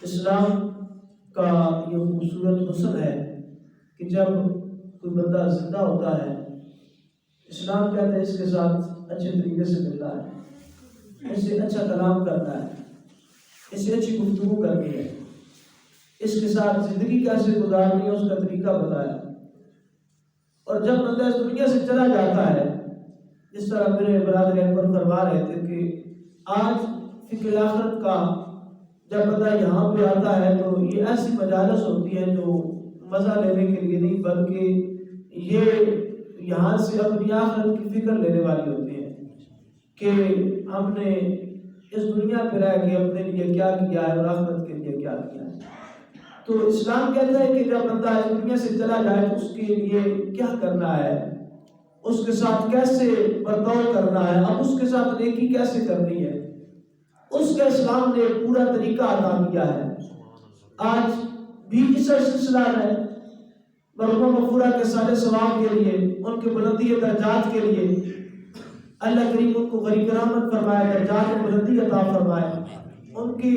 اسلام کا یہ خوبصورت حسن ہے کہ جب کوئی بندہ زندہ ہوتا ہے، اسلام کہتا ہے اس کے ساتھ اچھے طریقے سے ملنا ہے، اس سے اچھا کلام کرنا ہے، اس سے اچھی گفتگو کرنی ہے، اس کے ساتھ زندگی کیسے گزارنی ہے اس کا طریقہ بتایا۔ اور جب بندہ اس دنیا سے چلا جاتا ہے، جس طرح میرے برادر اکبر فرما رہے تھے کہ آج فکر آخرت کا جب بندہ یہاں پہ آتا ہے تو یہ ایسی مجالس ہوتی ہے جو مزہ لینے کے لیے نہیں بلکہ یہ یہاں سے اپنی آخرت کی فکر لینے والی ہوتی ہے کہ ہم نے اس دنیا پہ رہ کے اپنے لیے کیا کیا ہے اور آخرت کے لیے کیا کیا ہے۔ تو اسلام کہتا ہے کہ جب بندہ اس دنیا سے چلا جائے تو اس کے لیے کیا کرنا ہے، اس کے ساتھ کیسے برتاؤ کرنا ہے، اب اس کے ساتھ نیکی کیسے کرنی ہے، اس کا اسلام نے پورا طریقہ عطا کیا ہے۔ آج بھی اس سلسلہ میں مرحوم مغفورہ کے سارے ثواب کے لیے، ان کے بلندی درجات کے لیے اللہ کریم ان کو غریب کرامت فرمائے، درجات میں بلندی عطا فرمائے۔ ان کی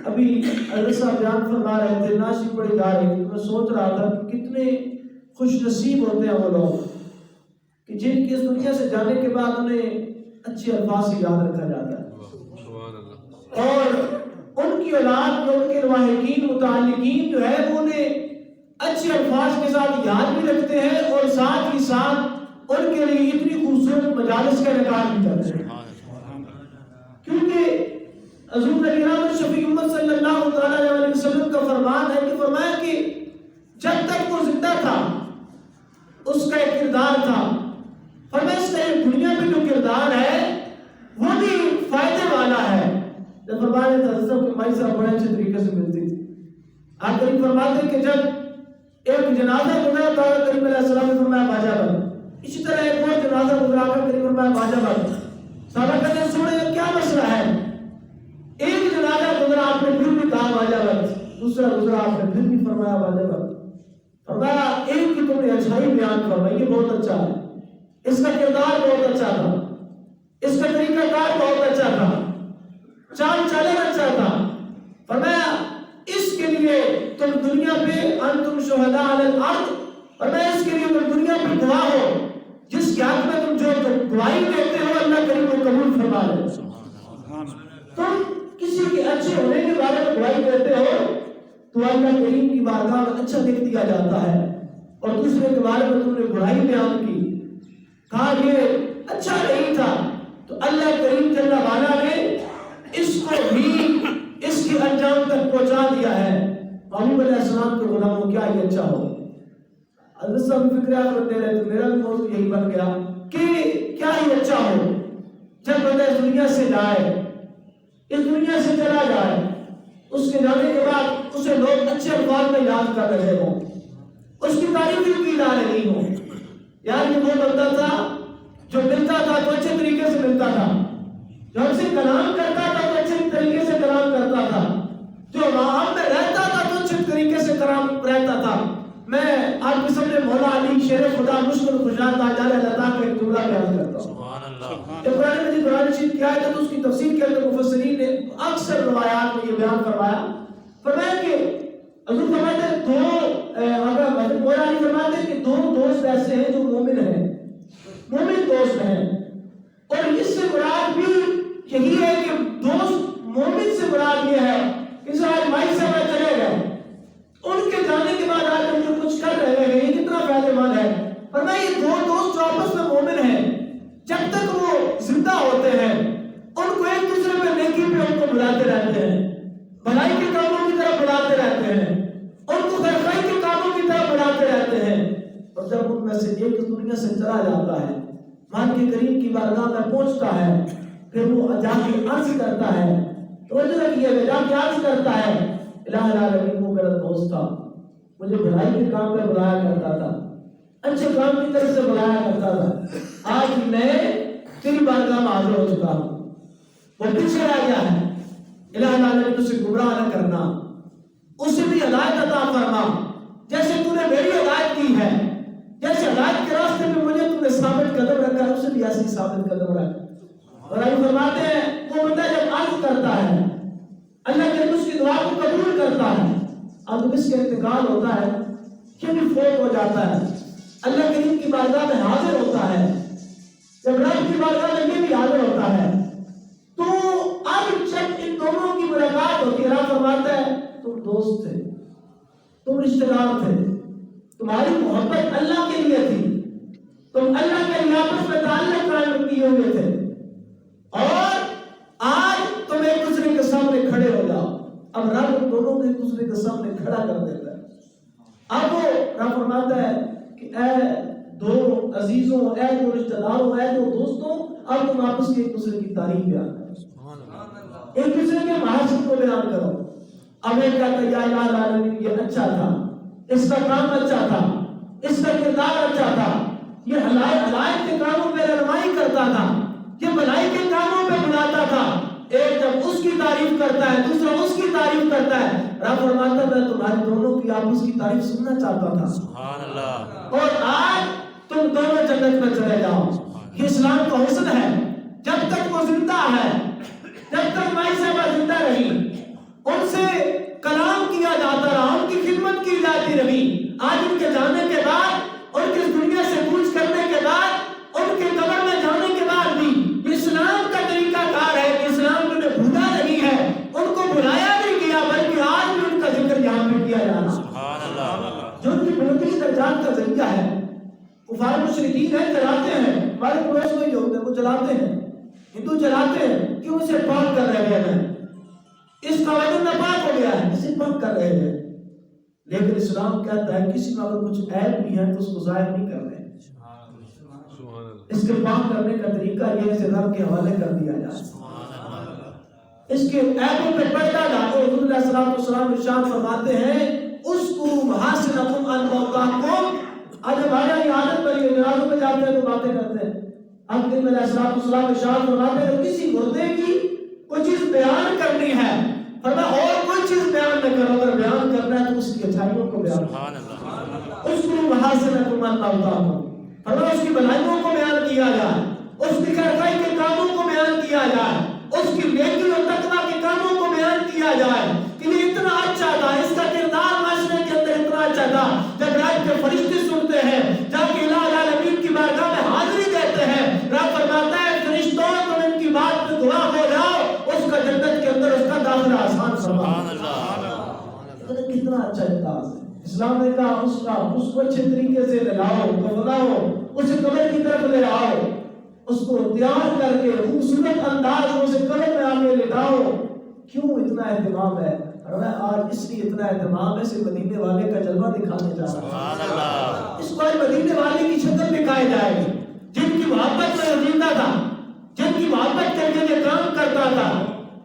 ابھی حضرت صاحب بیان فرما رہے تھے ناشی پڑی جا رہی تھی، میں سوچ رہا تھا کہ کتنے خوش نصیب ہوتے ہیں وہ لوگ کہ جن کی اس دنیا سے جانے کے بعد انہیں اچھے الفاظ سے یاد رکھا جاتا ہے، اور ان کی اولاد جو ان کے لواحقین متعلقین جو ہے وہ انہیں اچھے الفاظ کے ساتھ یاد بھی رکھتے ہیں اور ساتھ ہی ساتھ ان کے لیے اتنی خوبصورت مجالس کا انعقاد بھی کرتے ہیں، کیونکہ حضور اکرم شفیع امت صلی اللہ تعالی علیہ وسلم کا فرمان ہے کہ فرمایا کہ جب تک وہ زندہ تھا اس کا ایک کردار تھا، فرمایا اس کا دنیا میں جو کردار ہے وہ بھی فائدے والا ہے۔ جب فرمایا حضرت کے مائی صاحب بڑے اچھے طریقے سے ملتی تھی، آپ کریم فرماتے کہ جب ایک جنازہ گزرا تو کریم علیہ السلام نے فرمایا باجا بند، اسی طرح ایک اور جنازہ گزرا کر کریم فرمایا باجا بند۔ صحابہ کہتے ہیں سوڑے کیا مسئلہ ہے، ایک جنازہ گزرا آپ نے پھر بھی کہا باجا بند، دوسرا گزرا آپ نے پھر بھی فرمایا باجا بند۔ فرمایا ایک کی تم نے اچھائی بیان فرمائی، یہ بہت اچھا ہے، اس کا کردار بہت اچھا تھا، اس کا طریقہ کار بہت اچھا تھا، چال چلن اچھا تھا۔ فرمایا اس کے لیے تم دنیا پہ انتم شہداء علی الارض، فرمایا اس کے لیے تم دنیا پہ گواہ ہو، جس کے حق میں تم جو گواہی دیتے ہو اللہ کریم کو قبول فرما لے۔ تم کسی کے اچھے ہونے کے بارے میں گواہی دیتے ہو تو اللہ کریم کی بارگاہ میں اچھا لکھ دیا جاتا ہے، اور دوسرے کے بارے میں تم نے برائی بیان کی، کہا یہ اچھا نہیں تھا، تو اللہ کریم جل وعلا نے اس کو بھی اس کے انجام تک پہنچا دیا ہے۔ محمود علیہ السلام کے غلاموں کیا یہ اچھا ہو، حضرت صاحب فکر آخرت دے رہے تھے، میرا بھی موضوع یہی بن گیا کہ کیا یہ اچھا ہو جب بندہ اس دنیا سے جائے، اس دنیا سے چلا جائے، اس کے جانے کے بعد اسے لوگ اچھے الفاظ میں یاد کر رہے ہوں، اس کی تعریف کی جا رہی ہوں، یار یہ وہ بندہ تھا جو ملتا تھا تو اچھے طریقے سے ملتا تھا، جو ہم سے کلام کرتا تھا تو اچھے طریقے سے کلام کرتا تھا، جو ہم میں رہتا تھا تو اچھے طریقے سے کلام رہتا تھا۔ میں آپ کے سامنے مولا علی شیر خدا مشکل خوشحال تاجدار عطا کا ایک جملہ بیان کرتا ہوں۔ جب قرآن مجید قرآن شریف کی آیت ہے تو اس کی تفسیر کے اندر مفسرین نے اکثر روایات میں یہ بیان فرمایا کہ حضور فرماتے ہیں مولا علی فرماتے ہیں کہ دو دوست ایسے ہیں جو مومن ہیں، مومن دوست ہیں، اور اس سے مراد بھی یہی ہے کہ دوست مومن سے مراد یہ ہے کہ آج مائی صاحب چلے گئے، ان کے جانے کے بعد آج ہم جو کچھ کر رہے ہیں یہ کتنا فائدہ مند ہے۔ فرمایا یہ دو دوست جو آپس میں مومن ہیں جب تک وہ زندہ ہوتے ہیں ان کو ایک دوسرے میں نیکی پہ ان کو بلاتے رہتے ہیں، بھلائی کے کاموں کی طرف بلاتے رہتے ہیں، ان کو خیرائی کے کاموں کی طرف بلاتے رہتے ہیں، اور جب ان میں سے ایک دنیا سے چلا جاتا ہے، مان کے کریم کی بارگاہ میں پہنچتا ہے، پھر وہ جا کے عرض کرتا ہے، توجہ رکھیے جا کے عرض کرتا ہے الہ العالمین وہ میرا دوست تھا، مجھے بھلائی کے کام پہ بلایا کرتا تھا، اچھے کام کی طرف سے بلایا کرتا تھا، آج میں تیری بارگاہ میں حاضر ہو چکا ہوں، وہ پیچھے رہ گیا ہے، الہ العالمین اسے گمراہ نہ کرنا، اسے بھی ہدایت عطا فرما جیسے تو نے میری ہدایت کی ہے، جیسے ہدایت کے راستے میں مجھے تم نے ثابت قدم رکھا ہے اسے بھی ایسی ثابت قدم رکھ۔ اور آئی فرماتے ہیں وہ بندہ جب عرض کرتا ہے اللہ کے اس کی دعا کو قبول اب جب اس کا انتقال ہوتا ہے یہ بھی فوت ہو جاتا ہے، اللہ کریم کی بارگاہ میں حاضر ہوتا ہے، جب رب کی بارگاہ میں یہ بھی حاضر ہوتا ہے تو اب جب ان دونوں کی ملاقات ہوتی ہے رب فرماتا ہے تم دوست تھے، تم رشتہ دار تھے، تمہاری محبت اللہ کے لیے تھی، تم اللہ کے لیے آپس میں تعلق قائم کیے ہوئے تھے، اور آج تم ایک دوسرے کے سامنے کھڑے ہو جاؤ۔ اب رب ان دونوں کو ایک دوسرے کے سامنے کھڑا کر دیتا ہے۔ اب وہ رب فرماتا ہے کہ اے دو عزیزوں، اے دو رشتہ داروں، اے دو دوستوں، اب تم آپس کے ایک دوسرے کی تعریف بیان کرو، ایک دوسرے کے محاسن کو بیان کرو۔ اب ایک کہتا ہے یا الہ العالمین یہ اچھا تھا، اس کا کام اچھا تھا، اس کا کردار اچھا تھا، یہ ہدایت کے کاموں پہ رہنمائی کرتا تھا، یہ بھلائی کے کاموں پہ بلاتا تھا۔ ایک جب اس کی تعریف کرتا ہے دوسرا اس کی تعریف کرتا ہے، رب فرماتا ہے میں تمہاری دونوں کی آپس کی تعریف سننا چاہتا تھا، سبحان اللہ، اور آج تم دونوں جنت میں چلے جاؤ۔ یہ اسلام کا حسن ہے، جب تک وہ زندہ ہے، جب تک مائی صاحبہ زندہ رہی، ان سے کلام کیا جاتا رہا، ان کی خدمت کی جاتی رہی، آج ان کے جانے کے بعد، ان کی دنیا سے کوچ کرنے کے بعد، ان کے قبر میں جانے کے بعد بھی اسلام کا طریقہ کار ہے کہ اسلام نے بھولا نہیں ہے، ان کو بلایا نہیں گیا، بلکہ آج بھی ان کا ذکر یہاں پہ کیا جانا، سبحان اللہ، جو ان کی بلندی درجات کا ذریعہ ہے۔ کفار مشرکین ہیں، جلاتے ہیں، ہمارے پڑوس میں جو ہوتے ہیں وہ جلاتے ہیں، ہندو جلاتے ہیں، کیوں اسے پاک کر رہے ہیں، اس کا وجہ ناپاک ہو گیا ہے، اسے پاک کر رہے ہیں۔ لیکن اسلام کہتا ہے کسی میں اگر کچھ عیب بھی ہے تو اس کو ظاہر نہیں کر رہے، اس کے پاک کرنے کا طریقہ یہ ہے رب کے حوالے کر دیا جائے، اس کے عیبوں پہ پردہ ڈالو۔ حضور علیہ الصلوۃ والسلام ارشاد فرماتے ہیں اذکروا محاسنکم عن موتاکم۔ آج ہمارے یہاں عادت بنی ہے جنازوں میں جاتے ہیں تو باتیں کرتے ہیں، اب نبی علیہ الصلوۃ والسلام ارشاد فرماتے ہیں کسی مردے کی کوئی چیز بیان کرنی ہے، فرمایا اور کوئی چیز بیان نہ کرو، اگر بیان کرنا ہے تو اس کی اچھائیوں کو بیان کرو۔ اذکروا محاسنکم عن موتاکم، فرمایا اس کی بھلائیوں کو بیان کیا جائے، اس کی خیرائی کے کاموں کو بیان کیا جائے، اس کی نیکی اور تقویٰ کے کاموں کو بیان کیا جائے کہ یہ اتنا اچھا تھا، اس کا کردار معاشرے کے اندر اتنا اچھا تھا۔ جب رات کے فرشتے سنتے ہیں، جا کے الہ العالمین کی بارگاہ میں حاضری دیتے ہیں، رب فرماتا ہے فرشتوں تم ان کی بات پہ گواہ ہو جاؤ، اس کا جنت کے اندر اس کا داخلہ آسان سبحان اللہ۔ کتنا اچھا انداز ہے، اسلام نے کہا اس کو اچھے طریقے سے لگاؤ، بتاؤ، اسے قبر کی طرف لے آؤ، اس کو تیار کر کے خوبصورت انداز میں اسے قبر میں آگے لٹاؤ۔ کیوں اتنا اہتمام ہے؟ آج اس لیے اتنا اہتمام ہے اسے مدینے والے کا جلوہ دکھانے جا رہا ہے، اس کو مدینے والے کی شکل دکھائی جائے گی، جن کی محبت میں زندہ تھا، جن کی محبت کے لیے کام کرتا تھا،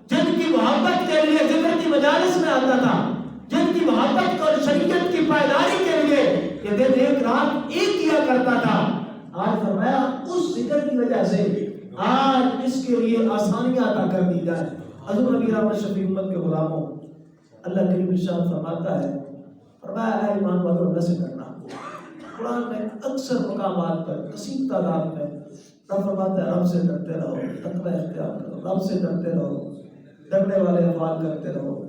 جن کی محبت کے لیے ذکر کی مجالس میں آتا تھا، جن کی محبت اور شریعت کی پائیداری کے لیے یہ دن ایک رات ایک کیا کرتا تھا، آج فرمایا اس ذکر کی وجہ سے آج اس کے لیے آسانیاں عطا کر دی جائے۔ حضور نبی رحمت شفیع امت کے غلاموں، اللہ کریم ارشاد فرماتا ہے، فرمایا اے ایمان والو اللہ سے ڈرنا۔ قرآن میں اکثر مقامات پر کثیر تعداد میں رب فرماتا ہے رب سے ڈرتے رہو، تقوی اختیار کرو، رب سے ڈرتے رہو، ڈرنے والے افعال کرتے رہو،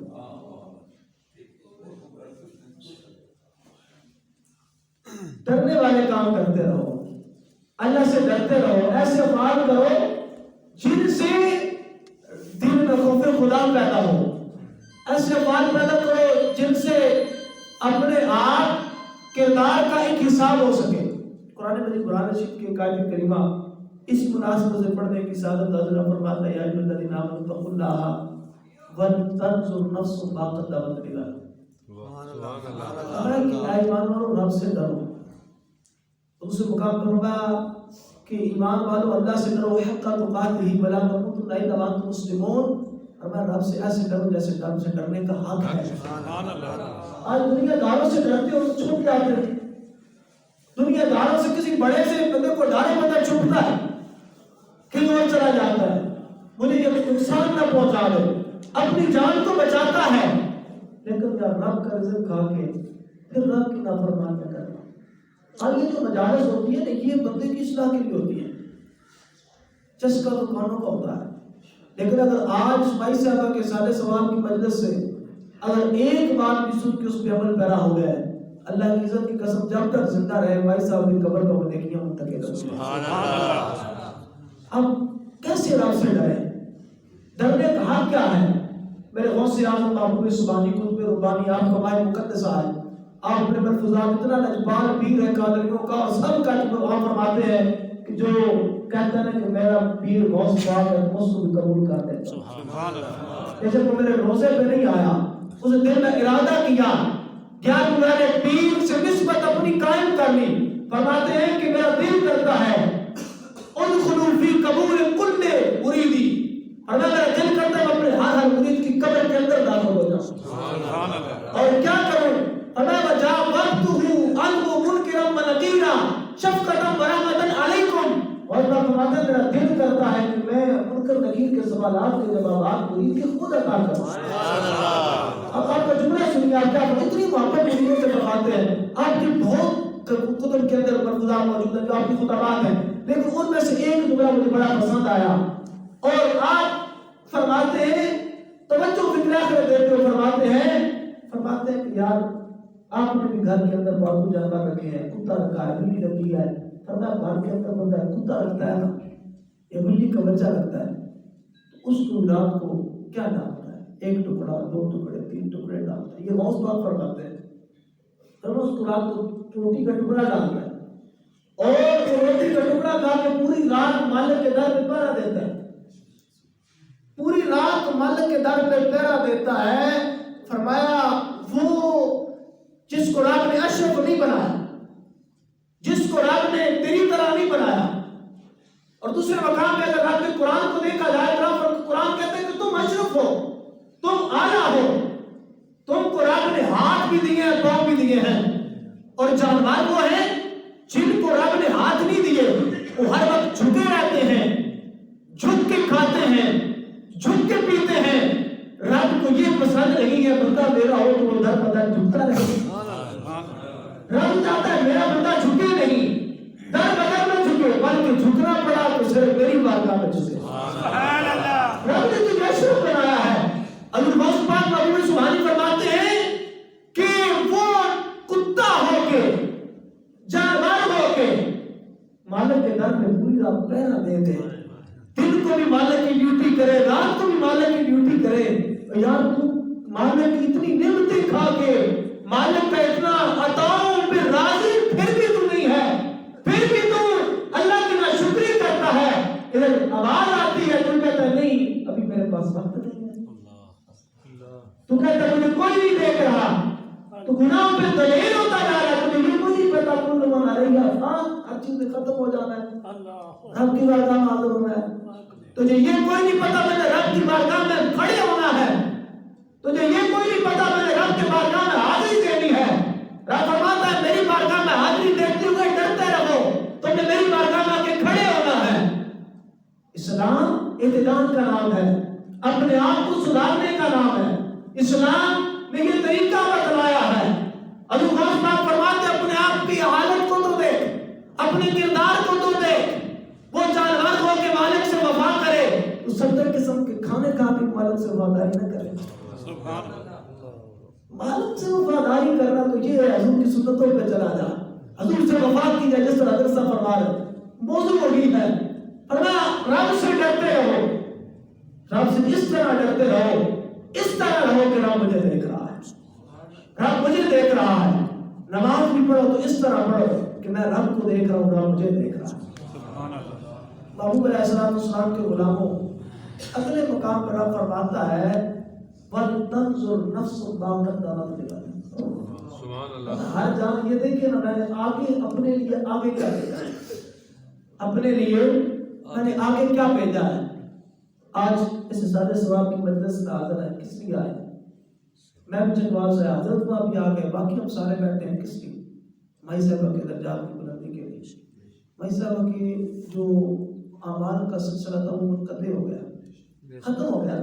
ڈرنے والے کام کرتے رہو، اللہ سے ڈرتے رہو، ایسے افعال کرو جن سے دل میں خوف خدا پیدا ہو، ایسے افعال پیدا کرو جن سے اپنے آپ کردار کا ایک حساب ہو سکے۔ قرآن مجید قرآن شریف کی ایک آیت کریمہ اس مناسبت سے پڑھنے کی سعادت حضرت فرماتا ہے یا ایھا الذین آمنوا اتقوا اللہ ولتنظر نفس ما قدمت لغد۔ سبحان اللہ، اے ایمان والو رب سے ڈرو۔ دوسرے مقام پر فرمایا کہ ایمان والو اللہ سے ڈرو حق تقاتہ ولا تموتن الا وانتم مسلمون۔ فرمایا رب سے ایسے ڈرو جیسے رب سے ڈرنے کا حق ہے۔ سبحان اللہ۔ آج دنیا داروں سے ڈرتے ہو تو چھپ جاتے ہیں، دنیا داروں سے کسی بڑے سے بندے کو ڈارے بندہ چھپتا ہے، کہیں اور چلا جاتا ہے، مجھے یہ نقصان نہ پہنچا دے، اپنی جان کو بچاتا ہے، لیکن یا رب کا رزق کھا کے پھر رب کی نافرمانی نہ کرنا۔ اور یہ جو مجالس ہوتی ہے نا یہ بندے کی اصلاح کے لیے ہوتی ہے، چسکا تو کانوں کا ہوتا ہے، لیکن اگر آج مائی صاحبہ کے سادے ثواب کی مجلس سے اگر ایک بات بھی سن کے اس پہ عمل پیرا ہو گیا ہے، اللہ کی عزت کی قسم جب تک زندہ رہے بھائی صاحب کی قبر کو نیکیاں منتقل کریں۔ سبحان اللہ۔ اب کیسے رب سے ڈریں؟ ڈرنے کا حق کیا ہے؟ میرے غوث اعظم محبوب سبحانی قطب ربانی آپ کا مائے مقدسہ ہے، آپ اپنے ملفوظات اتنا لجبال پیر ہے قادریوں کا اور سب کا جو آپ فرماتے ہیں کہ جو کہتا ہے کہ میرا پیر غوث پاک ہے اس کو بھی قبول کر دیتا۔ سبحان اللہ۔ جیسے وہ میرے روزے پہ نہیں آیا، اس نے دل میں ارادہ کیا کیا کہ میں نے پیر سے نسبت اپنی قائم کرنی، فرماتے ہیں کہ میرا دل کرتا ہے ادخلوا فی قبور کل مریدی، اور میرا دل کرتا ہے اپنے ہر مرید کی قبر کے اندر داخل ہو جاؤں۔ سبحان اللہ۔ اور کیا کروں؟ فما وجا وقته انه منکرا ونکیرا شفقتا ورحمتا علیکم، اور فرماتے ہیں میرا دل کرتا ہے کہ میں منکر نکیر کے سوالات کے جوابات مرید کے خود عطا کروں۔ سبحان اللہ۔ اب آپ کا جملہ سنیے، آپ کیا اتنی محبت مریدوں سے فرماتے ہیں، آپ کی بہت کتب کے اندر ملفوظات موجود ہیں جو آپ کی خطبات ہیں، لیکن ان میں سے ایک جملہ مجھے بڑا پسند آیا اور آپ فرماتے ہیں توجہ فکر آخرت دیتے ہو، فرماتے ہیں کہ یار آپ نے بھی گھر کے اندر پالتو جانور رکھے ہیں، کتا رکھا ہے، بلی رکھی ہے، فرمایا گھر کے اندر بندہ ہے کتا رکھتا ہے نا، یہ بلی کا بچہ رکھتا ہے، تو اس کو رات کو کیا ڈالتا ہے؟ ایک ٹکڑا، دو ٹکڑے، تین ٹکڑے ڈالتا ہے۔ یہ غوث پاک فرماتے ہیں اس کو رات کو روٹی کا ٹکڑا ڈالتا ہے اور وہ روٹی کا ٹکڑا کھا کے پوری رات مالک کے در پہ پہرا دیتا ہے، پوری رات مالک کے در پہ پہرا دیتا ہے۔ فرمایا وہ جس کو رب نے اشرف نہیں بنایا، جس کو رب نے تیری طرح نہیں بنایا، اور دوسرے مقام پہ اگر رب کے قرآن کو دیکھا جائے تو قرآن کہتے ہیں کہ تم اشرف ہو، تم اعلیٰ ہو، تم کو رب نے ہاتھ بھی دیے ہیں، پاؤں بھی دیے ہیں، اور جانور وہ ہیں جن کو رب نے ہاتھ نہیں دیے، وہ ہر وقت جھکے رہتے ہیں، جھک کے کھاتے ہیں، جھک کے پیتے ہیں۔ رب کو یہ پسند نہیں ہے بندہ میرا ہو تو وہ در بدر جھکتا رہے، رب چاہتا ہے میرا بندہ جھکے نہیں، در بدر میں جھکے، بلکہ جھکنا پڑا تو صرف میری بارگاہ میں جھکے۔ رب نے تجھے اشرف بنایا ہے۔ حضرت غوث پاک محبوب سبحانی فرماتے ہیں کہ وہ کتا ہو کے، جانور ہو کے مالک کے در میں پوری رات پہرا دے دے، دن کو بھی مالک کی ڈیوٹی کرے، رات کو بھی مالک کی ڈیوٹی کرے۔ یار تو مالک کی اتنی نعمتیں کھا کے، مالک کا اتنا عطاؤں پہ راضی، پھر بھی تو نہیں ہے، پھر بھی تو اللہ کی ناشکری کرتا ہے۔ ادھر آواز آتی ہے تو کہتا ہے نہیں ابھی میرے پاس وقت نہیں ہے، تو کہتا ہے مجھے کوئی نہیں دیکھ رہا، تو گناہوں پہ دلیل ہوتا جا رہا ہے، تجھے یہ مجھے پتا کل من علیہ فان، ہر چیز میں ختم ہو جانا ہے، رب کی بارگاہ میں حاضر ہونا ہے۔ تجھے یہ کوئی نہیں پتا میں نے رب کی بارگاہ میں کھڑے ہونا ہے، تجھے یہ کوئی نہیں پتا میں نے رب کی بارگاہ میں حاضری دینی ہے۔ رب فرماتا ہے میری بارگاہ میں حاضری دیتے ہوئے ڈرتے رہو، تم نے میری بارگاہ میں آ کے کھڑے ہونا ہے۔ اسلام اعتدال کا نام ہے، اپنے آپ کو سدھارنے کا نام ہے۔ اسلام نے یہ طریقہ بتلایا ہے۔ ابو غوث پاک فرماتے اپنے آپ کی حالت کو تو دیکھ، اپنے کردار کو تو دیکھ، وہ جانور ہو کے مالک سے وفا کرے تو 70 قسم کے کھانے کھا کے مالک سے وفاداری نہ کرے۔ مالک سے وفاداری کرنا تو یہ ہے حضور کی سنتوں پہ چلا جا، حضور سے وفا کی جائے جس طرح حضرت صاحب فرما رہے موضوع وہی ہے۔ فرمایا رب سے ڈرتے رہو، رب سے اس طرح ڈرتے رہو، اس طرح رہو کہ رب مجھے دیکھ رہا ہے، رب مجھے دیکھ رہا ہے۔ نماز بھی پڑھو تو اس طرح پڑھو کہ میں رب کو دیکھ رہا ہوں، رب مجھے دیکھ رہا ہے۔ محبوب علیہ السلام کے غلاموں، اگلے مقام پر رب فرماتا ہے وَلْتَنْظُرْ نَفْسٌ مَا قَدَّمَتْ لِغَدٍ۔ ہر جان یہ دیکھے نا میں نے آگے اپنے لیے آگے کیا بھیجا ہے، اپنے لیے میں نے آگے کیا بھیجا ہے۔ آج اس سادہ ثواب کی مجلس میں حاضر ہے، کس لیے آئے؟ میں مجھے دعا سے حضرت وہاں بھی آ گئے، باقی ہم سارے بیٹھے ہیں کس لیے؟ مائی صاحبہ کے درجات کی بلندی کے لیے۔ مائی صاحبہ کے جو اعمال کا سلسلہ تھا وہ منقطع ہو گیا، ختم ہو گیا۔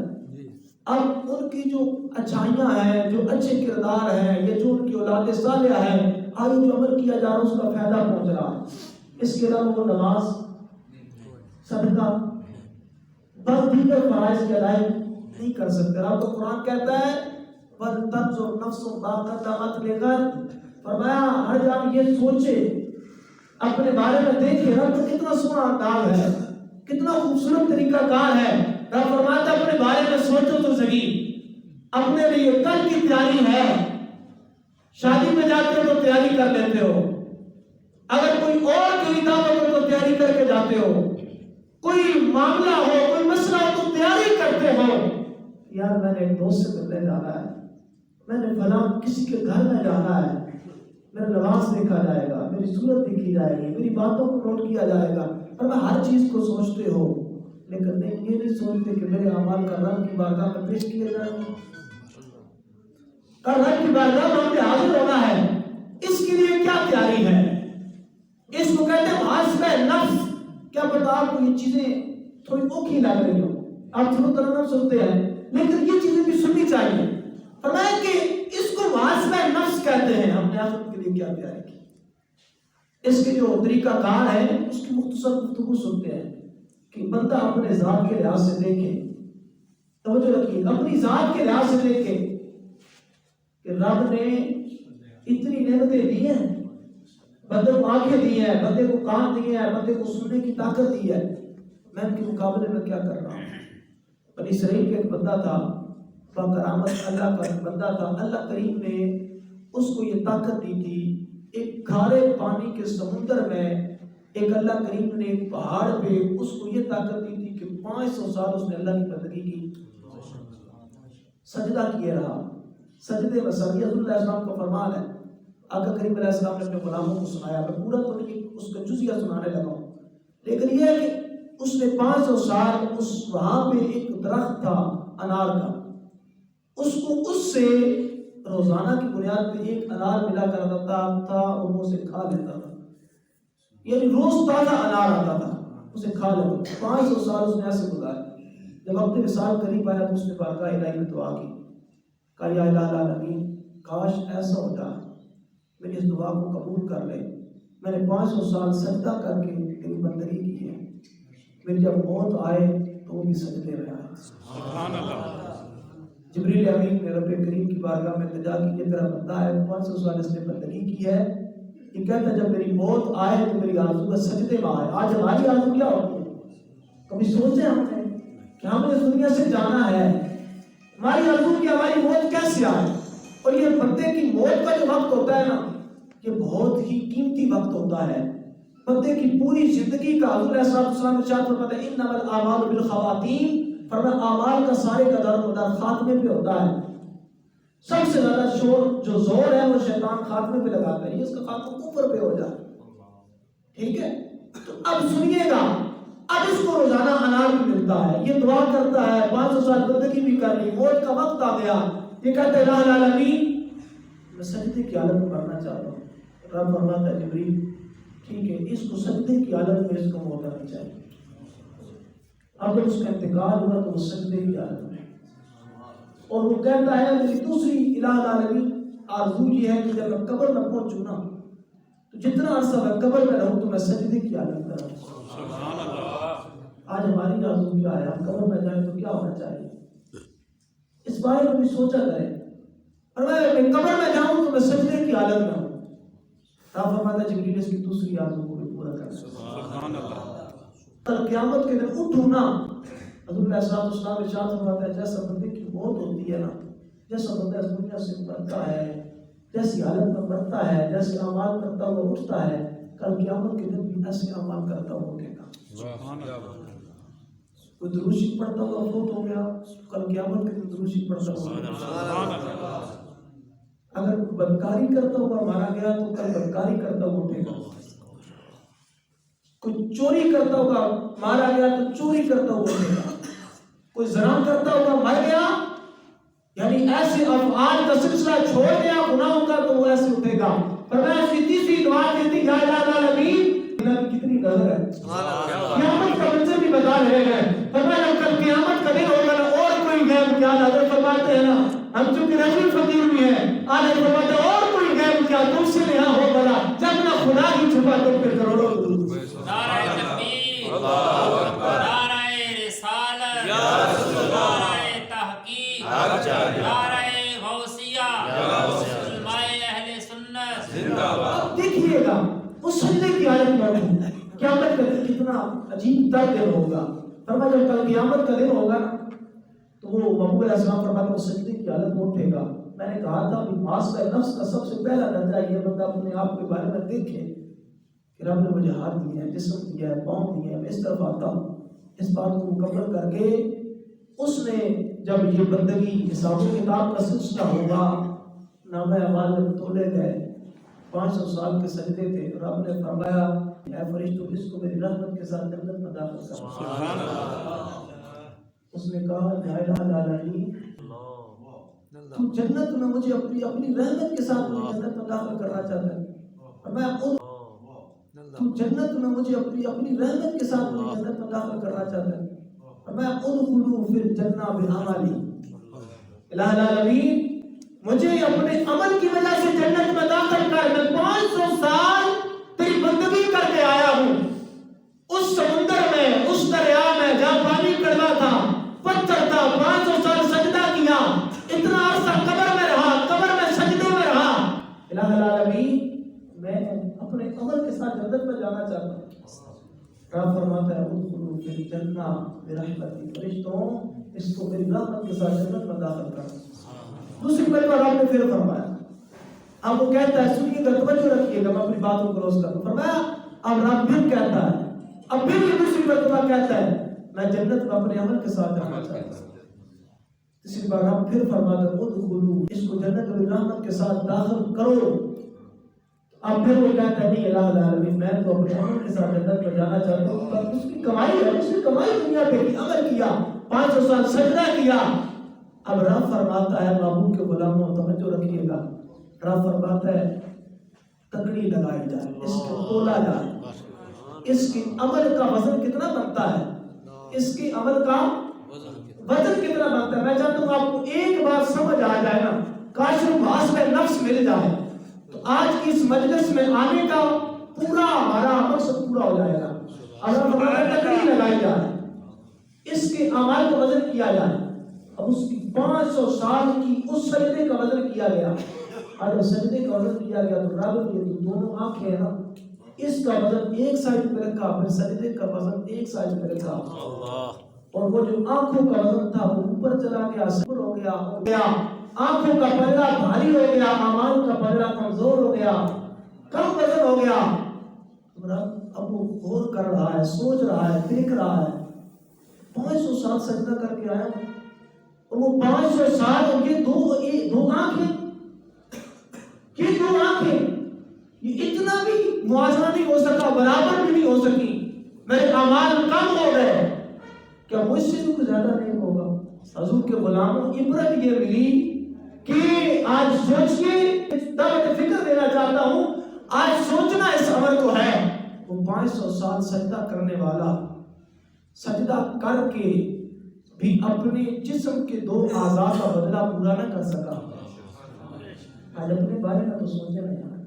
اب ان کی جو اچھائیاں ہیں، جو اچھے کردار ہیں، یہ جو ان کی اولاد صالحہ ہے، آگے جو عمل کیا جا رہا ہے اس کا فائدہ پہنچ رہا ہے۔ اس کے علاوہ وہ نماز، صدقہ، بس دیگر فرائض کی ادائیگی نہیں کر سکتے۔ آپ کو قرآن کہتا ہے وَلْتَنْظُرْ نَفْسٌ مَا قَدَّمَتْ لِغَدٍ، فرمایا ہر جان یہ سوچے، اپنے بارے میں دیکھے رب کتنا سونا انداز ہے، کتنا خوبصورت طریقہ کار ہے۔ رب فرماتا اپنے بارے میں سوچو تو صحیح، اپنے لیے کل کی تیاری ہے۔ شادی میں جاتے ہو تو تیاری کر لیتے ہو، اگر کوئی اور کوئی دعوت ہو تو تیاری کر کے جاتے ہو، کوئی معاملہ ہو کوئی مسئلہ ہو تو تیاری کرتے ہو، یار میں نے ایک دوست سے ملنے جانا ہے، میں نے فلاں کسی کے گھر میں جانا ہے، میرا لباس دیکھا جائے گا، میری صورت دیکھی جائے گی، میری باتوں کو نوٹ کیا جائے گا، اور میں ہر چیز کو سوچتے ہو، لیکن نہیں یہ نہیں سوچتے کہ میرے اعمال کا رب کی بارگاہ میں پیش کیا جائے گا، رب کی بارگاہ میں ہمیں حاضر ہونا ہے۔ اس کے لیے کیا تیاری ہے؟ اس کو کہتے ہیں محاسبہ نفس۔ کیا پتہ آپ کو یہ چیزیں تھوڑی اوکھی لگ رہی ہو، آپ تھوڑا ترنم سنتے ہیں، لیکن یہ چیزیں بھی سننی چاہیے۔ فرمایا کہ اس کو محاسبہ نفس کہتے ہیں۔ ہم نے آخرت کے لیے کیا تیاری کی، اس کے جو طریقہ کار ہے اس کی مختصر گفتگو سنتے ہیں کہ بندہ اپنے ذات کے لحاظ سے دیکھے، توجہ رکھیے، اپنی ذات کے لحاظ سے دیکھے کہ رب نے اتنی نعمتیں دی ہیں، بندے کو آنکھیں دی ہیں، بندے کو کان دیے ہیں، بندے کو سننے کی طاقت دی ہے، میں ان کے مقابلے میں کیا کر رہا ہوں؟ بنی اسرائیل کا ایک بندہ تھا، باکرامت اللہ کا بندہ تھا، اللہ کریم نے اس کو یہ طاقت دی تھی، ایک کھارے پانی کے سمندر میں ایک اللہ کریم نے ایک پہاڑ پہ اس کو یہ طاقت دی تھی کہ 500 سال اس نے اللہ کی بندگی کی، سجدہ کیے رہا، سجدے میں سر۔ حضور علیہ السلام کا فرمان ہے، آقا کریم علیہ السلام نے اپنے غلاموں کو سنایا، میں پورا تو نہیں اس کا جزیہ سنانے لگا ہوں، لیکن یہ ہے کہ اس نے 500 سال اس وہاں پہ ایک درخت تھا انار کا، اس کو اس سے روزانہ کی بنیاد پہ ایک انار ملا کرتا تھا اور وہ اسے کھا لیتا تھا، یعنی روز تازہ انار آتا تھا اسے کھا لیتا۔ 500 سال اس نے ایسے گزارے۔ جب وقت وصال قریب آیا تو اس نے بارگاہ الہی میں دعا کی، کہا یا الہ العالمین کاش ایسا ہو جائے میری اس دعا کو قبول کر لے، میں نے 500 سال سجدہ کر کے تیری بندگی کی ہے، میری جب موت آئے تو وہ بھی سجدے میں آئے۔ سبحان اللہ۔ جبریل امین نے رب کریم کی بارگاہ میں التجا کی، یہ تیرا بندہ ہے، 500 سال اس نے بندگی کی ہے، یہ کہتا ہے جب میری موت آئے تو میری آرزو کا سجدے میں آئے۔ آج ہماری آرزو کیا ہوتی ہے؟ کبھی سوچے ہم نے کہ ہم نے اس دنیا سے جانا ہے، ہماری آرزو کی ہماری موت کیسے آئے؟ اور یہ بندے کی موت کا جو وقت ہوتا ہے نا، یہ بہت ہی قیمتی وقت ہوتا ہے، بندے کی پوری زندگی کا۔ حضور علیہ السلام ارشاد فرماتے ہیں انما الاعمال بالخواتیم، فرمایا اعمال کا سارے کا دار و مدار خاتمے پہ ہوتا ہے۔ سب سے زیادہ جو زور ہے وہ شیطان خاتمے پہ لگاتا ہے، یہ اس کا خاتمہ کفر پہ ہو جائے، ٹھیک ہے؟ تو اب سنیے گا، اب اس کو روزانہ انار بھی ملتا ہے، یہ دعا کرتا ہے، 500 سال بندگی بھی کر لی، موت کا وقت آ گیا، یہ کہتا ہے الہ العالمین میں سجدے کی حالت میں مرنا چاہتا ہوں۔ رب فرماتا ہے جبریل ٹھیک ہے، اس کو سجدے کی حالت میں اس کو موت آنی چاہیے۔ اب جب اس کا انتقال ہوا تو وہ سجدے کی حالت میں، اور وہ کہتا ہے میری دوسری الہ العالمین آرزو یہ ہے کہ جب میں قبر میں پہنچوں نا تو جتنا عرصہ میں قبر میں رہوں تو میں سجدے کی حالت میں رہوں۔ سبحان اللہ۔ آج ہماری آرزو کیا ہے؟ ہم قبر میں جائیں تو کیا ہونا چاہیے؟ اس بارے میں بھی سوچا کریں، اور میں قبر میں جاؤں تو میں سجدے کی حالت میں ہوں۔ رب فرماتا ہے جبریل اس کی دوسری آرزو کو بھی پورا کر۔ سبحان اللہ۔ کل قیامت کے دن اٹھوں نا، حضور علیہ السلام ارشاد فرماتا ہے جیسا بندے کی موت ہوتی ہے نا، جیسا بندہ اس دنیا سے مرتا ہے، جیسی حالت میں مرتا ہے، جیسے اعمال کرتا ہوا اٹھتا ہے، کل قیامت کے دن بھی ایسے اعمال کرتا ہوا اٹھے گا۔ سبحان اللہ۔ کوئی دروشی پڑھتا ہوا فوت ہو گیا، کل قیامت کے دن دروشی پڑھتا ہوا۔ سبحان اللہ۔ اگر بدکاری کرتا ہوا مارا گیا تو کل بدکاری کرتا ہوا اٹھے گا۔ کوئی چوری کرتا ہوا مارا گیا تو چوری کرتا ہوا اٹھے گا۔ کوئی زنا کرتا ہوا مر گیا، یعنی ایسے افعال کا سلسلہ چھوڑ دیا گناہوں کا تو وہ ایسے اٹھے گا۔ فرمایا اس کی تیسری دعا کہتی یا الہ العالمین، اللہ کی کتنی نظر ہے، قیامت کا منظر بھی بتا رہے ہیں۔ فرمایا کل قیامت کا دن ہوگا نا اور کوئی غیب کیا، حضرت فرماتے ہیں نا ہم چونکہ رجل فقیر بھی ہیں، آج فرماتے ہیں اور کوئی غیب کیا تم سے یہاں ہو بلا، جب نہ خدا ہی چھپا تم پہ کروڑوں درود۔ نعرہ تکبیر، نعرہ رسالت، نعرہ تحقیق، نعرہ غوث گا، وہ سجدے کی حالت میں ہوگا. قیامت کا دن کتنا عجیب تر دن ہوگا. فرمایا جب کل قیامت کا دن ہوگا نا تو وہ محبوب علیہ السلام فرماتے ہیں وہ سجدے کی حالت میں اٹھے گا. میں نے کہا تھا کہ معاص کا نفس کا سب سے پہلا درجہ یہ بندہ اپنے آپ کے بارے میں دیکھے کہ رب نے مجھے ہاتھ دیے ہیں، جسم دیا ہے، پاؤں دیے ہیں، میں اس طرف آتا ہوں. اس بات کو مکمل کر کے اس نے جب یہ بندگی حساب و کتاب کا سلسلہ ہوگا، نامہ اعمال میں تولے گئے، 500 سال کے سجدے تھے. رب نے فرمایا اے فرشتوں اس کو میری رحمت کے ساتھ جنت میں داخل کرو. سبحان اللہ. اس نے کہا لا الہ الا اللہ، تو جنت میں مجھے اپنی رحمت کے ساتھ مجھے جنت میں داخل کرنا چاہتا ہے. اور میں تو جنت میں مجھے اپنی رحمت کے ساتھ مجھے جنت میں داخل کرنا چاہتا ہے. اور میں ادخلوا فی الجنہ بعملی. الہ العالمین مجھے اپنے عمل کی وجہ سے جنت میں داخل کر. میں 500 سال تیری بندگی کر کے آیا ہوں. اس سمندر میں، اس دریا میں جہاں پانی کڑوا تھا، پتھر تھا، 500 سال سجدہ کیا، اتنا عرصہ قبر میں رہا، قبر میں سجدوں میں رہا. الہ العالمین میں اپنے عمل کے ساتھ جنت میں جانا چاہتا ہوں. رب فرماتا ہے ادخلوا فی الجنہ برحمتی. فرشتوں اس کو میری رحمت کے ساتھ جنت میں داخل کرو. دوسری مرتبہ رب نے پھر فرمایا. اب وہ کہتا ہے سنیے گا، توجہ رکھیے گا، میں اپنی بات کو کلوز کروں. فرمایا اب رب پھر کہتا ہے، اب پھر یہ دوسری مرتبہ کہتا ہے میں جنت میں اپنے عمل کے ساتھ جانا چاہتا ہوں. تیسری بار رب پھر فرماتا ہے ادخلوا، اس کو جنت میں رحمت کے ساتھ داخل کرو. اب پھر وہ کہتا ہے نہیں الہ العالمین میں تو اپنے عمل کے ساتھ جنت میں جانا چاہتا ہوں. پر اس کی کمائی ہے، اس نے کمائی دنیا پہ کی، عمل کیا، 500 سال سجدہ کیا. اب رب فرماتا ہے محبوب کے غلاموں توجہ رکھیے گا، رب فرماتا ہے تکڑی لگائی جائے، اس کو تولا جائے. اس کی عمل کا وزن کتنا بنتا ہے، اس کی عمل کا وزن کتنا بنتا ہے. میں چاہتا ہوں آپ کو ایک بار سمجھ آ جائے نا، کاش بھاس میں نفس مل جائے تو آج کی اس مجلس میں آنے کا پورا ہمارا مقصد پورا ہو جائے گا. اگر ہمارا تکڑی لگائی جائے، اس کے اعمال کا وزن کیا جائے. اب اس کی 500 سال کی اس سجدے کا وزن کیا گیا. اگر سجدے کا وزن کیا گیا تو رب کی دونوں آنکھیں ہیں نا، اس کا وزن ایک سائڈ پہ رکھا، پھر سجدے کا وزن ایک سائڈ پہ رکھا. اور وہ جو آنکھوں کا وزن تھا وہ اوپر چلا گیا، صبر ہو گیا. آنکھوں کا پلڑا بھاری ہو گیا، اعمال کا پلڑا کمزور ہو گیا، کم وزن ہو گیا. اب وہ غور کر رہا ہے، سوچ رہا ہے، دیکھ رہا ہے. 500 سال سجدہ کر کے آیا، اور وہ 500 سال اور یہ دو آنکھیں، یہ دو آنکھیں، یہ اتنا بھی موازنہ نہیں ہو سکا، برابر بھی نہیں ہو سکی. میرے اعمال کم ہو گئے، کیا مجھ سے بھی کچھ زیادہ نہیں ہوگا؟ حضور کے غلاموں عبرت یہ ملی کہ آج سوچیے، دعوت فکر دینا چاہتا ہوں، آج سوچنا اس عمر کو ہے. وہ 500 سال سجدہ کرنے والا سجدہ کر کے بھی اپنے جسم کے 2 اعضاء کا بدلہ پورا نہ کر سکا. آج اپنے بارے میں تو سوچے نا یار،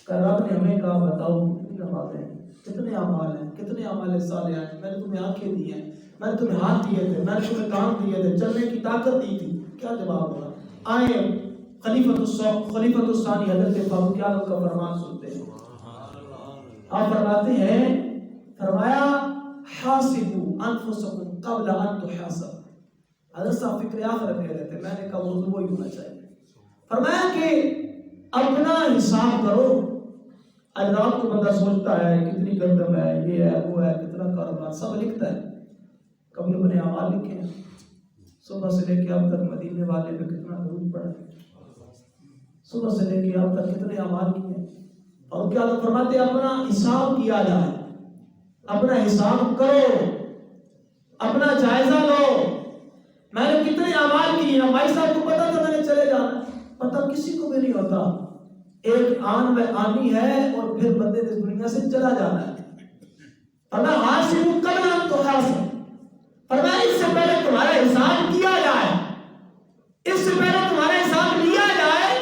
کہ رب نے ہمیں کہا بتاؤ کتنی نمازیں ہیں، کتنے اعمال ہیں، کتنے اعمال صالحہ ہیں. میں نے تمہیں آنکھیں دی ہیں، میں نے تمہیں ہاتھ دیے تھے، میں نے تمہیں کان دیے تھے، چلنے کی طاقت دی تھی. کیا جواب ہوگا؟ آئے خلیفۃ الثانی حضرت فاروق اعظم کا فرمان سنتے ہیں. آپ فرماتے ہیں، فرمایا حاسبوا انفسکم قبل ان تحاسب. حضرت صاحب فکر آخرت کہہ رہے تھے، میں نے کہا وہ ہی ہونا چاہیے. فرمایا کہ اپنا حساب کرو. آج رات کو بندہ سوچتا ہے کتنی گندم ہے، یہ ہے، وہ ہے، کتنا کاروبار، سب لکھتا ہے. کبھی اپنے اعمال لکھے ہیں، صبح سے لے کے اب تک مدینے والے پہ کتنا درود پڑا ہے، صبح سے لے کے اب تک کتنے اعمال کیے. اور کیا اللہ فرماتے ہیں اپنا حساب کیا جائے، اپنا حساب کرو، اپنا جائزہ لو. میں نے کتنے اعمال کیے ہیں، بھائی صاحب کو پتا تھا میں نے چلے جانا، پتہ کسی کو بھی نہیں ہوتا. ایک آن میں آنی ہے اور پھر بندے نے دنیا سے چلا جانا ہے. فرمایا حاسبوا قبل ان تحاسبوا. فرمایا اس سے پہلے تمہارا حساب کیا جائے، اس سے پہلے تمہارا حساب لیا جائے،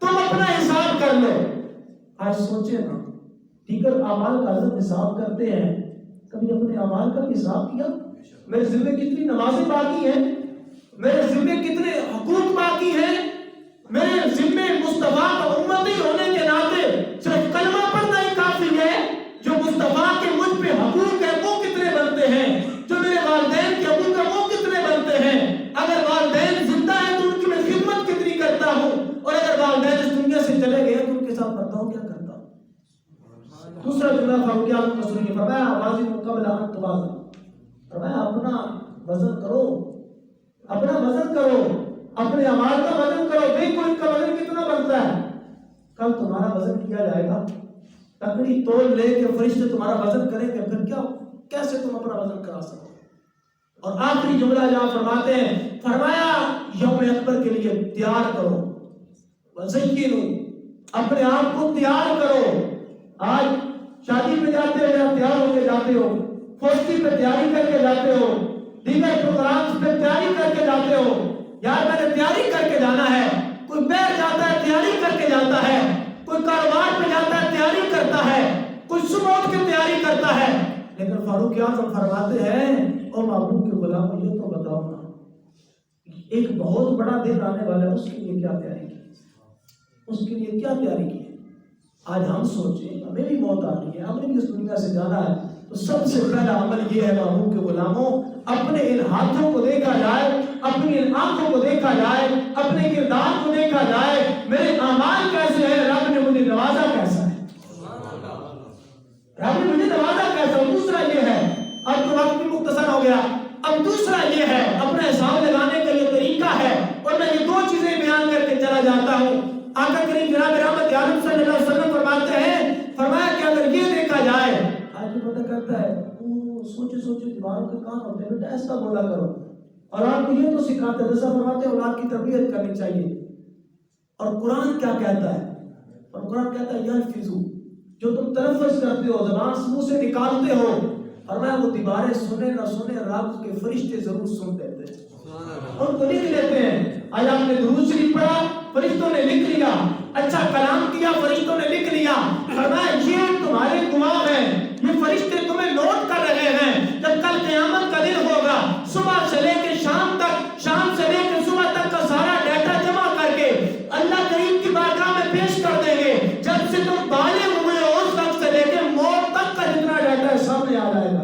تم اپنا حساب کر لو. آج سوچے نا، دیگر اعمال کا حساب کرتے ہیں، کبھی اپنے اعمال کا حساب کیا؟ میرے ذمہ کتنی نمازیں باقی ہیں، میرے ذمہ کتنے حقوق باقی ہیں، میرے ذمہ مصطفیٰ کا امتی ہونے کے ناطے صرف کرتا ہوں کیا کرتا ہوں. دوسرا جملہ فاروق اعظم کا سنیے، فرمایا وازن قبل ان توازن، فرمایا اپنا وزن کرو، اپنا وزن کرو، اپنے اعمال کا وزن کرو. دیکھو ان کا وزن کتنا بنتا ہے. کل تمہارا وزن کیا جائے گا، تکڑی تول لے کے فرشتے تمہارا وزن کریں گے، پھر کیا کیسے تم اپنا وزن کرا سکو. اور آخری جملہ جہاں فرماتے ہیں، فرمایا یوم اکبر کے لیے تیار کرو، وزینو، اپنے آپ کو تیار کرو. آج شادی پہ جاتے ہو یا تیار ہو کے جاتے ہو، فوجی پہ تیاری کر کے جاتے ہو، دیگر پروگرامز پہ تیاری کر کے جاتے ہو. یار میں نے تیاری کر کے جانا ہے. کوئی بیٹھ جاتا ہے تیاری کر کے جاتا ہے، کوئی کاروبار پہ جاتا ہے تیاری کرتا ہے، کوئی صبح اٹھ کے تیاری کرتا ہے. لیکن فاروق اعظم فرماتے ہیں او محبوب کے غلاموں یہ تو بتاؤ نا، ایک بہت بڑا دن آنے والا ہے، اس کے لیے کیا تیاری کی، اس کے لیے کیا تیاری کی. آج ہم سوچیں ہمیں بھی موت آنی ہے، ہم نے بھی اس دنیا سے جانا ہے، تو سب سے پہلا عمل یہ ہے محبوب کے غلاموں، اپنے ان ہاتھوں کو دیکھا جائے، اپنی ان آنکھوں کو دیکھا جائے، اپنے کردار کو دیکھا جائے، میرے اعمال کیسے ہیں، رب نے مجھے نوازا کیسا ہے، رب نے مجھے نوازا کیسا. دوسرا یہ ہے، اب تو وقت بھی مختصر ہو گیا، اب دوسرا یہ ہے اپنا حساب لگانے کا یہ طریقہ ہے. اور میں یہ دو چیزیں بیان کر کے چلا جاتا ہوں. آقا کریم جناب رحمت عالم صلی اللہ علیہ وسلم فرماتے ہیں، فرمایا کہ اگر یہ دیکھا جائے، آج تو پتہ کرتا ہے سوچے سوچے دیواروں کے کام ہوتے ہیں، بیٹا ایسا بولا کرو. اور آپ کو یہ تو سکھاتے ہیں، جیسا فرماتے ہیں اولاد کی تربیت کرنی چاہیے. اور قرآن کیا کہتا ہے، اور قرآن کہتا ہے یلفظو، جو تم تلفظ کرتے ہو، زبان سے منہ سے نکالتے ہو، فرمایا وہ دیواریں سنے نہ سنے، رب کے فرشتے ضرور سن لیتے ہیں، ان کو لکھ لیتے ہیں. آج آپ نے درود شریف پڑھا، فرشتوں نے لکھ لیا. اچھا کلام کیا، فرشتوں نے لکھ لیا. فرمایا یہ تمہارے گواہ ہیں، یہ فرشتے تمہیں نوٹ کر رہے ہیں. جب کل قیامت کا دن ہوگا، صبح سے لے کے شام تک، شام سے لے کے صبح تک کا سارا ڈیٹا جمع کر کے اللہ کریم کی بارگاہ میں پیش کر دیں گے. جب سے تم بالغ ہوئے ہو اس وقت سے لے کے موت تک کا جتنا ڈیٹا ہے سامنے آ جائے گا،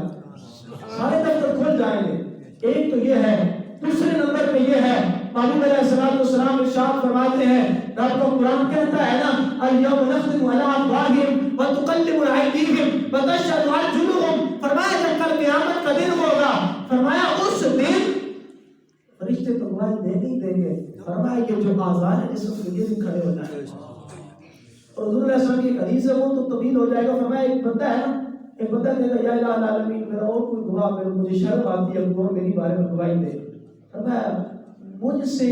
سارے دفتر کھل جائیں گے. ایک تو یہ ہے. دوسرے نمبر پہ یہ ہے، محبوب علیہ الصلوۃ والسلام ارشاد فرماتے ہیں، رب کا قرآن کہتا ہے نا الیوم نختم علی افواہہم وتکلمنا ایدیہم وتشہد ارجلہم. فرمایا جب کل قیامت کا دن ہوگا، فرمایا اس دن فرشتے تو گواہی دیں گے. فرمایا یہ جو اعضاء ہیں جسم کے یہ بھی کھڑے ہو جائیں گے. اور حضور علیہ السلام کی ایک حدیث ہے، وہ تو طویل ہو جائے گا. فرمایا ایک بندہ ہے نا، ایک بندہ کہے گا یا الہ العالمین میرا اور کوئی گواہ، مجھے شرم آتی ہے وہ میری بارے میں گواہی دے. فرمایا مجھ سے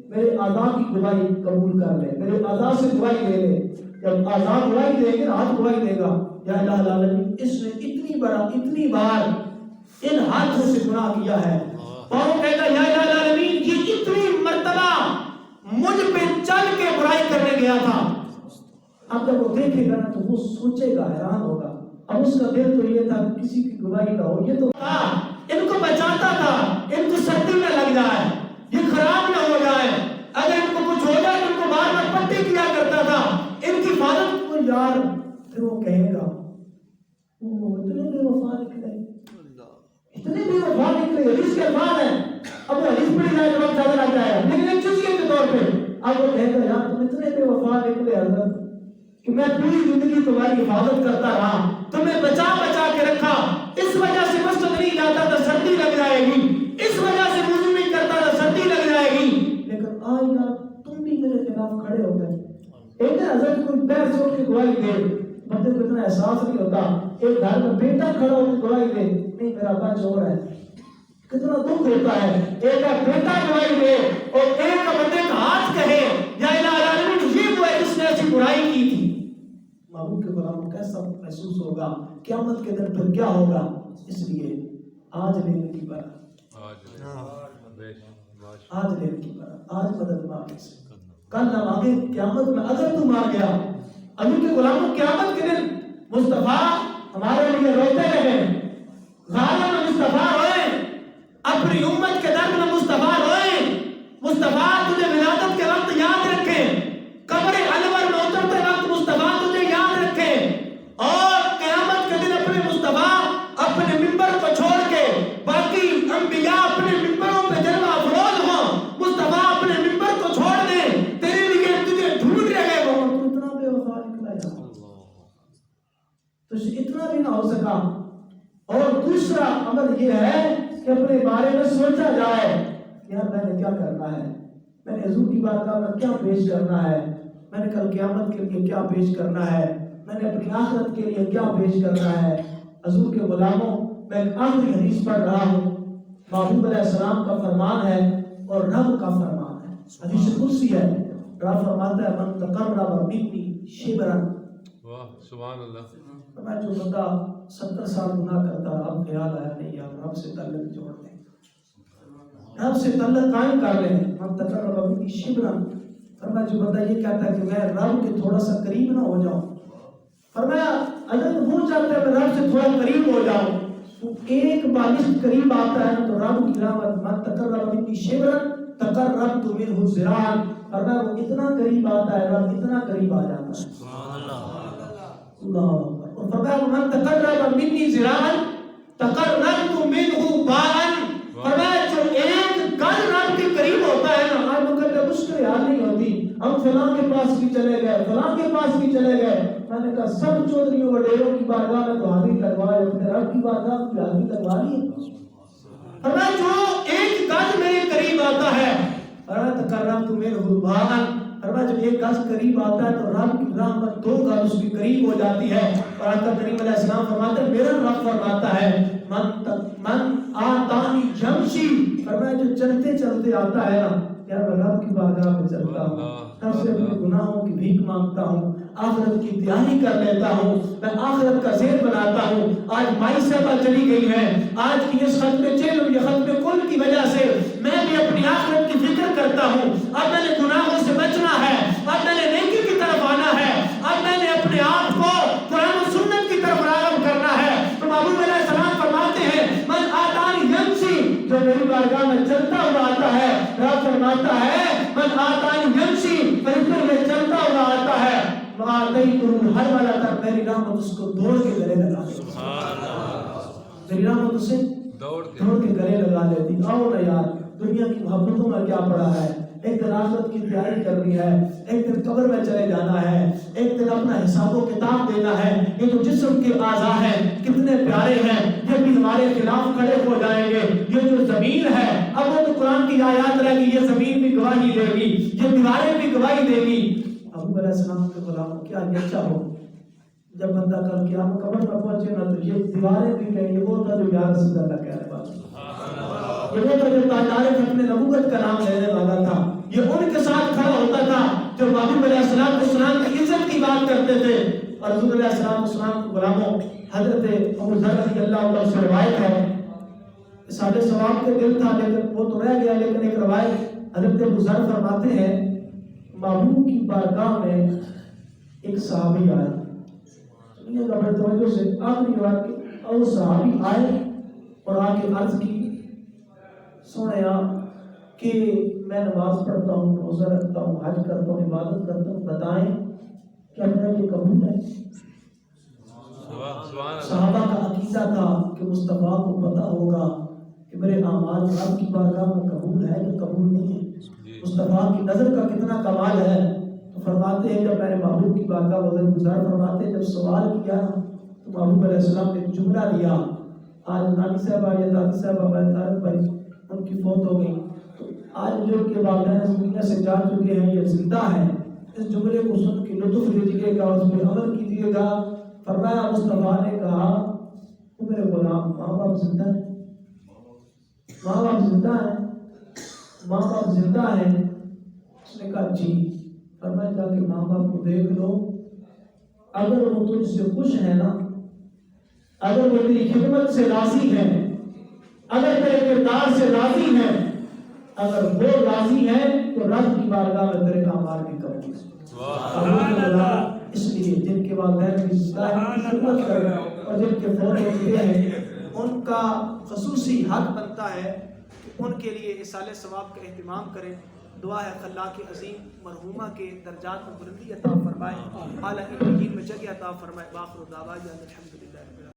میرے اعضاء کی گواہی قبول کر لے، میرے اعضاء سے گواہی لے لے. جب اعضاء گواہی دیں گے، ہاتھ گواہی دے گا یا الہ العالمین اس نے اتنی بار ان ہاتھوں سے گناہ کیا ہے. اور کہے گا یا الہ العالمین یہ اتنی مرتبہ مجھ پہ چل کے برائی کرنے گیا تھا. اب جب وہ دیکھے گا نا تو وہ سوچے گا، حیران ہوگا. اب اس کا دل تو یہ تھا کہ کسی کی گواہی نہ ہو. یہ تو ان کو بچاتا تھا، ان کو سردی نہ لگ جائے، یہ خراب نہ ہو جائے. اگر ان کو کچھ ہو جائے تو ان کو بار بار پٹی کیا کرتا تھا، ان کی حفاظت کو. یار پھر وہ کہے گا اتنے بے وفا نکلے، اتنے بے وفا نکلے. حدیث کے الفاظ ہیں، اب وہ حدیث پڑھی جائے تو وقت زیادہ لگ جائے گا، لیکن ایک جزئیے کے طور پہ اب وہ کہے گا یار تم اتنے بے وفا نکلے حضرت کہ میں پوری زندگی تمہاری حفاظت کرتا رہا، تمہیں بچا کے رکھا. اس وجہ سے مسجد نہیں جاتا تھا سردی لگ جائے گی، اس وجہ سے وضو نہیں کرتا تھا سردی لگ جائے گی. لیکن آج یار تم بھی میرے خلاف کھڑے ہو گئے. ایک حضرت کوئی پیر سے اٹھ کے گواہی دے، بندے کو اتنا احساس نہیں ہوتا. ایک گھر میں بیٹا کھڑا ہو کے گواہی دے، نہیں میرا ابا چور ہے، کتنا دکھ ہوتا ہے. ایک بیٹا گواہی دے اور ایک بندے کا ہاتھ کہے یا الہ العالمین یہ وہ ہے جس نے ایسی برائی کی تھی. محبوب کے غلام کیسا محسوس ہوگا، قیامت کے دن پھر کیا ہوگا. اس لیے آج لینے کی بات، آج لینے کی بات، آج مدد مانگنے سے کل نہ مانگے. قیامت میں اگر تم آ گیا، ابھی کے غلاموں قیامت کے دن مصطفیٰ ہمارے لیے روتے رہے، غالب میں مصطفیٰ روئے، اپنی امت کے درد میں مصطفیٰ روئے. مصطفیٰ تجھے ولادت کے وقت یاد رکھے، قبر انور میں اترتے وقت مصطفیٰ تجھے یاد رکھے. اور قیامت کے دن اپنے مصطفیٰ اپنے ممبر کو چھوڑ کے باقی انبیاء اپنے ممبروں پہ جلوہ افروز ہوں، مصطفیٰ اپنے ممبر کو چھوڑ دے، تیرے لیے تجھے ڈھونڈ رہے ہوں. تو اتنا بے وفا نکلا عمل یہ ہے کہ اپنے بارے میں سوچا جائے یار میں نے کیا کرنا ہے، میں نے حضور کی بارگاہ میں کیا پیش کرنا ہے، میں نے کل قیامت کے لیے کیا پیش کرنا ہے، میں نے اپنی آخرت کے لیے کیا پیش کرنا ہے۔ حضور کے غلاموں، میں ایک آخری حدیث پڑھ رہا ہوں، محبوب علیہ السلام کا فرمان ہے اور رب کا فرمان ہے، حدیث قدسی ہے۔ رب فرماتا ہے من تقرب منی شبرا، واہ سبحان اللہ، میں جو بندہ 70 سال گناہ کرتا رہا، اب خیال آیا نہیں یار رب سے تعلق جوڑ دیں، رب سے تعلق قائم کر لیں۔ من تقرب منی شبرا، فرمایا جو بندہ یہ کہتا ہے کہ میں رب کے تھوڑا سا قریب نہ ہو جاؤں، فرمایا اگر وہ چاہتا ہے میں رب سے تھوڑا قریب ہو جاؤں، تو ایک بالشت قریب آتا ہے تو رب کی رحمت، من تقرب منی شبرا تقربت منہ ذراعا، فرمایا وہ اتنا قریب آتا ہے، رب اتنا قریب آ جاتا ہے۔ سبحان اللہ، اور فرمایا من تقرب منی ذراعا تقربت منہ باعا، فرمایا جو ایک گز رب کے قریب ہوتا ہے نا، آج مگر جب مشکل حال نہیں ہوتی، ہم فلاں کے پاس بھی چلے گئے، فلاں کے پاس بھی چلے گئے، میں نے کہا سب چودھریوں وڈیروں کی بارگاہ میں تو حاضری لگوائے، اپنے رب کی بارگاہ میں حاضری لگوا لی۔ فرمایا جو ایک گز میرے قریب آتا ہے، فرمایا تقربت منہ باعا، فرمایا جب ایک گز قریب آتا ہے تو رب کی رحمت 2 گز اس کے قریب ہو جاتی ہے۔ اور آقا کریم علیہ السلام فرماتے ہیں میرا رب فرماتا ہے من آتانی یمشی، فرمایا جو چلتے چلتے آتا ہے نا، یار میں رب کی بارگاہ میں چلتا ہوں، رب سے اپنے گناہوں کی بھیک مانگتا ہوں، آخرت کی تیاری کر لیتا ہوں، میں آخرت کا ذہن بناتا ہوں۔ آج مائی صاحبہ چلی گئی ہے، آج کی اس ختم چلم یا ختم کل کی وجہ سے میں بھی اپنی آخرت کی فکر کرتا ہوں، اب میں نے گناہوں سے بچنا ہے، اب میں نے نیکی کی طرف آنا ہے، اب میں نے اپنے آپ کو قرآن و سنت کی طرف راغب کرنا ہے۔ تو محبوب علیہ السلام فرماتے ہیں من آتانی یمشی، جو میری بارگاہ میں چلتا ہوا آتا ہے، رب فرماتا ہے من آتانی یمشی، فرشتوں میں چلتا ہوا آتا ہے، ہر والا تک میری رحمت اس کو دوڑ کے گلے لگا دیتی، میری رحمت اسے دوڑ کے گلے لگا لیتی۔ آؤ نا یار، دنیا کی محبتوں میں کیا پڑا ہے، ایک دن آخرت کی تیاری کرنی ہے، ایک دن قبر میں چلے جانا ہے، ایک دن اپنا حساب و کتاب دینا ہے۔ یہ جو جسم کے اعضاء ہیں کتنے پیارے ہیں، یہ بھی ہمارے خلاف کھڑے ہو جائیں گے۔ یہ جو زمین ہے، اب وہ تو قرآن کی آیات رہ گی، یہ زمین بھی گواہی دے گی، یہ دیواریں بھی گواہی دے گی۔ ابو علیہ السلام کے غلاموں کیا یہ چاہو جب بندہ کل قیامت قبر میں پہنچے نا تو یہ دیواریں بھی کہیں گے وہ تھا جو یا رسول اللہ کہنے والا، یہ وہ تھا جو تاجدار ختم نبوت کا نام لینے والا تھا، یہ ان کے ساتھ کھڑا ہوتا تھا جو محبوب علیہ السلام کی عزت کی بات کرتے تھے۔ اور رسول اللہ صلی اللہ علیہ وسلم کے غلاموں، حضرت ابو ذر رضی اللہ عنہ سے روایت ہے، سارے ثواب کے دل تھا لیکن وہ تو رہ گیا، لیکن ایک روایت حضرت ابو ذر فرماتے ہیں محبوب کی بارگاہ میں ایک صحابی آئے، سنیے گا بڑے توجہ سے، آخری بات کہ اور صحابی آئے اور آ کے عرض کی سنیا کہ میں نماز پڑھتا ہوں، روزہ رکھتا ہوں، حج کرتا ہوں، عبادت کرتا ہوں، بتائیں کیا میرا یہ قبول ہے؟ صحابہ کا عقیدہ تھا کہ مصطفیٰ کو پتہ ہوگا کہ میرے اعمال رب کی بارگاہ میں قبول ہے یا قبول نہیں ہے، مصطفیٰ کی نظر کا کتنا کمال ہے۔ تو فرماتے ہیں جب میں نے محبوب کی بارگاہ وزن گزار فرماتے ہیں جب سوال کیا تو محبوب علیہ السلام نے جملہ دیا، آج نانی صاحبہ یا دادی صاحبہ طارق بھائی ان کی فوت ہو گئی، تو آج جو کے والدین اس دنیا سے جا چکے ہیں یہ زندہ ہیں، اس جملے کو سن کے لطف لیجیے گا، اس پہ عمل کیجیے گا۔ فرمایا مصطفیٰ نے کہا تو میرے غلام ماں باپ زندہ ہیں، ماں باپ زندہ ہیں، ماں باپ زندہ ہیں؟ اس نے کہا جی۔ فرمایا جا کے ماں باپ کو دیکھ لو، اگر وہ تجھ سے خوش ہے نا، اگر وہ تیری خدمت سے راضی ہے، اگر تیرے کردار سے راضی ہے، اگر وہ راضی ہے تو رب کی بارگاہ میں تیرے اعمال بھی قبول ہے۔ اس لیے جن کے والدین کی خدمت کریں اور جن کے فوت ہو چکے ہیں ان کا خصوصی حق بنتا ہے کہ ان کے لیے اصالہ ثواب کا اہتمام کریں۔ دعا ہے اللہ کے عظیم مرحومہ کے درجات میں بلندی عطا فرمائے، اعلیٰ علم میں جگہ عطا فرمائے۔ باخر دعوانا الحمدللہ۔